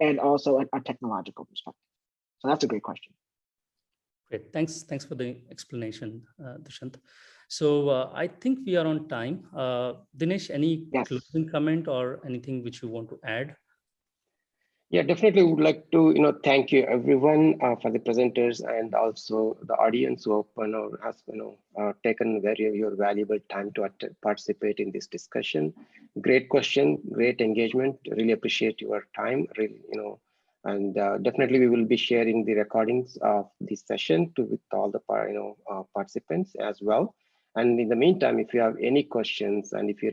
and also a technological perspective. So that's a great question. Great, thanks for the explanation, Dushyant. So I think we are on time. Dinesh, any closing comment or anything which you want to add? Yeah, definitely would like to thank you everyone for the presenters and also the audience who has taken your valuable time to participate in this discussion. Great question, great engagement. Really appreciate your time. Really, and definitely we will be sharing the recordings of this session with all the participants as well. And in the meantime, if you have any questions and if you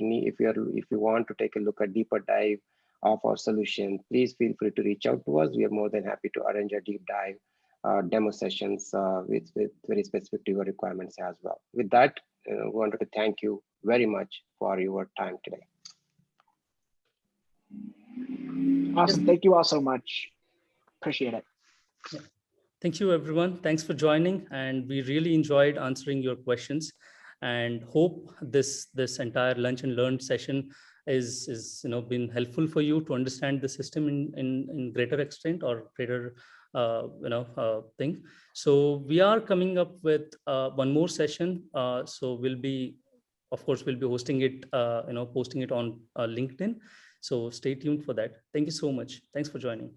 want to take a look at deeper dive of our solution, please feel free to reach out to us. We are more than happy to arrange a deep dive demo sessions with very specific to your requirements as well. With that, we wanted to thank you very much for your time today. Awesome. Thank you all so much. Appreciate it. Yeah. Thank you, everyone. Thanks for joining. And we really enjoyed answering your questions and hope this entire lunch and learn session is been helpful for you to understand the system in greater extent or greater thing. So we are coming up with one more session. So we'll be hosting it, posting it on LinkedIn. So stay tuned for that. Thank you so much. Thanks for joining.